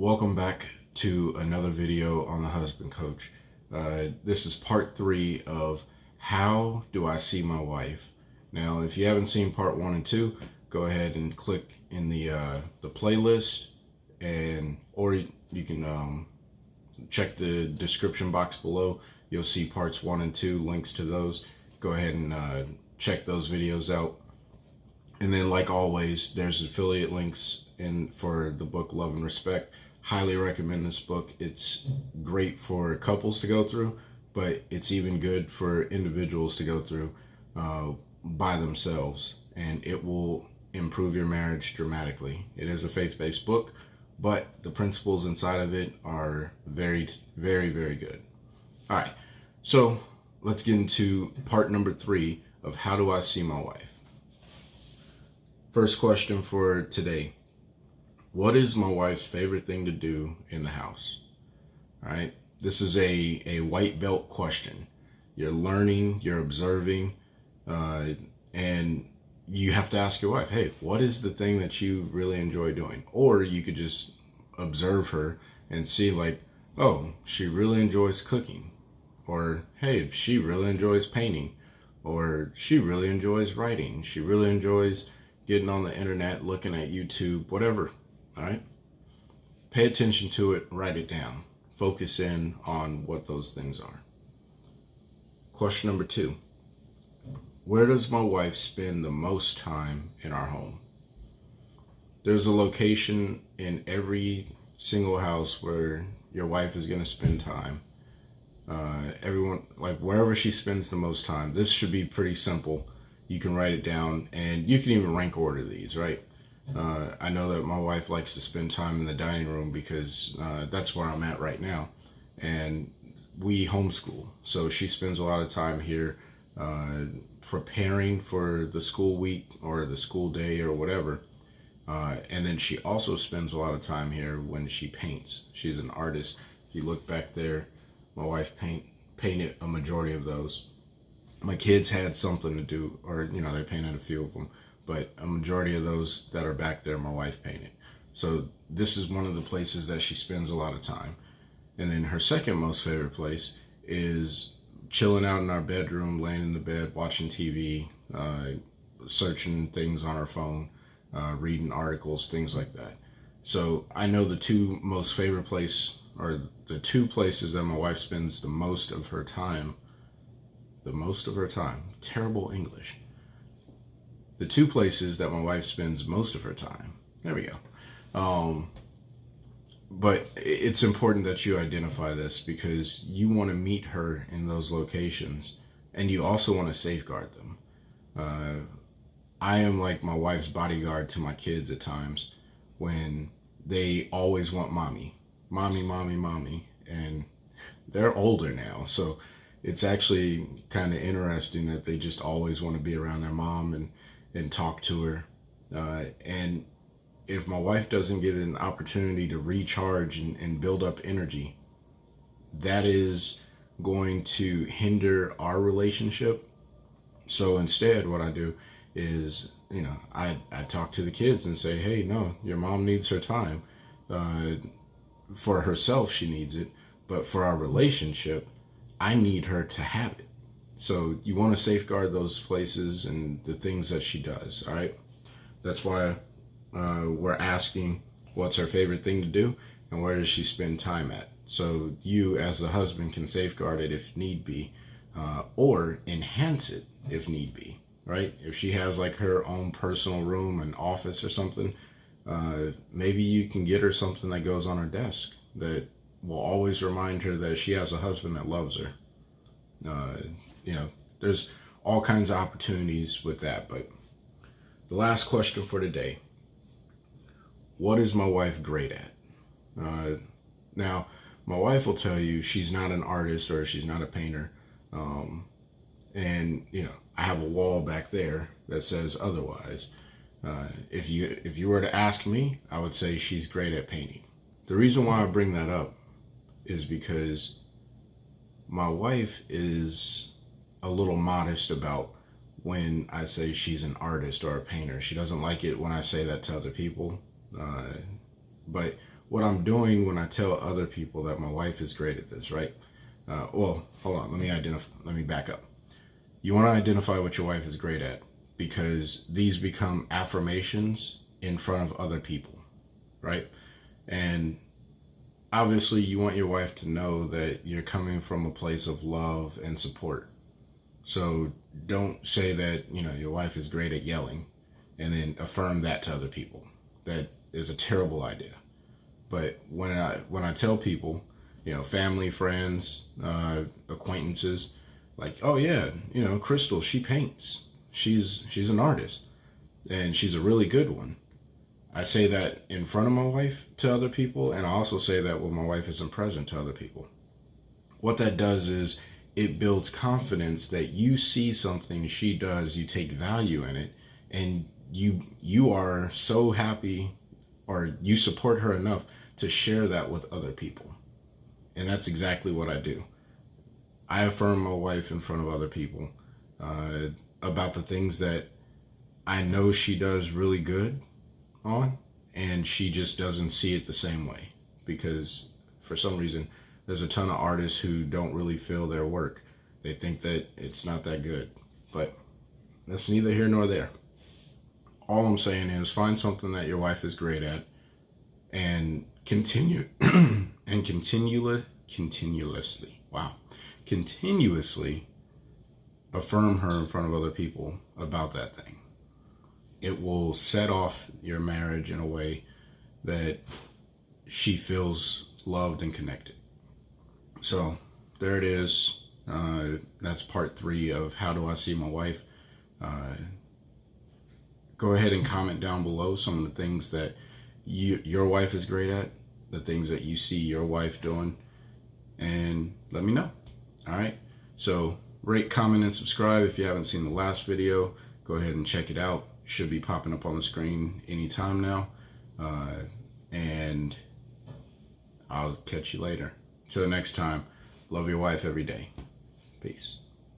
Welcome back to another video on the Husband Coach. This is part 3 of How Do I See My Wife? Now, if you haven't seen part 1 and 2, go ahead and click in the playlist, or you can check the description box below. You'll see parts 1 and 2, links to those. Go ahead and check those videos out. And then, like always, there's affiliate links for the book Love and Respect. Highly recommend this book. It's great for couples to go through, but it's even good for individuals to go through by themselves, and it will improve your marriage dramatically. It is a faith-based book, but the principles inside of it are very, very, very good. All right, so let's get into part number 3 of How Do I See My Wife? First question for today. What is my wife's favorite thing to do in the house? All right. This is a white belt question. You're learning, you're observing, and you have to ask your wife, hey, what is the thing that you really enjoy doing? Or you could just observe her and see, like, oh, she really enjoys cooking. Or, hey, she really enjoys painting. Or she really enjoys writing. She really enjoys getting on the internet, looking at YouTube, whatever. All right. Pay attention to it, write it down. Focus in on what those things are. Question number 2. Where does my wife spend the most time in our home? There's a location in every single house where your wife is going to spend time. Everyone, like wherever she spends the most time. This should be pretty simple. You can write it down, and you can even rank order these, right? I know that my wife likes to spend time in the dining room because that's where I'm at right now, and we homeschool, so she spends a lot of time here preparing for the school week or the school day or whatever, and then she also spends a lot of time here when she paints. She's an artist. If you look back there, my wife painted a majority of those. My kids had something to do, or they painted a few of them, but a majority of those that are back there, my wife painted. So this is one of the places that she spends a lot of time. And then her second most favorite place is chilling out in our bedroom, laying in the bed, watching TV, searching things on her phone, reading articles, things like that. So I know the two most favorite places, or the two places that my wife spends the most of her time, terrible English. The two places that my wife spends most of her time. There we go. But it's important that you identify this because you want to meet her in those locations, and you also want to safeguard them. I am like my wife's bodyguard to my kids at times when they always want mommy, and they're older now, so it's actually kind of interesting that they just always want to be around their mom and talk to her. And if my wife doesn't get an opportunity to recharge and build up energy, that is going to hinder our relationship. So instead, what I do is, I talk to the kids and say, hey, no, your mom needs her time. For herself, she needs it. But for our relationship, I need her to have it. So you want to safeguard those places and the things that she does, all right? That's why we're asking what's her favorite thing to do and where does she spend time at. So you as a husband can safeguard it if need be, or enhance it if need be, right? If she has like her own personal room and office or something, maybe you can get her something that goes on her desk that will always remind her that she has a husband that loves her. There's all kinds of opportunities with that. But the last question for today, what is my wife great at? Now, my wife will tell you she's not an artist or she's not a painter. And I have a wall back there that says otherwise. If you were to ask me, I would say she's great at painting. The reason why I bring that up is because my wife is a little modest about when I say she's an artist or a painter. She doesn't like it when I say that to other people. But what I'm doing when I tell other people that my wife is great at this, right? Well, hold on. Let me back up. You want to identify what your wife is great at, because these become affirmations in front of other people, right? And obviously you want your wife to know that you're coming from a place of love and support. So don't say that, your wife is great at yelling and then affirm that to other people. That is a terrible idea. But when I tell people, family, friends, acquaintances, like, oh yeah, Crystal, she paints. She's an artist and she's a really good one. I say that in front of my wife to other people, and I also say that when my wife isn't present to other people. What that does is it builds confidence that you see something she does, you take value in it, and you are so happy, or you support her enough to share that with other people. And that's exactly what I do. I affirm my wife in front of other people about the things that I know she does really good on, and she just doesn't see it the same way, because for some reason there's a ton of artists who don't really feel their work. They think that it's not that good, but that's neither here nor there. All I'm saying is find something that your wife is great at and continuously affirm her in front of other people about that thing. It will set off your marriage in a way that she feels loved and connected. So there it is. That's part 3 of how do I see my wife. Go ahead and comment down below some of the things that your wife is great at, the things that you see your wife doing, and let me know. All right. So rate, comment, and subscribe. If you haven't seen the last video, go ahead and check it out. Should be popping up on the screen anytime now. And I'll catch you later. Till next time, love your wife every day. Peace.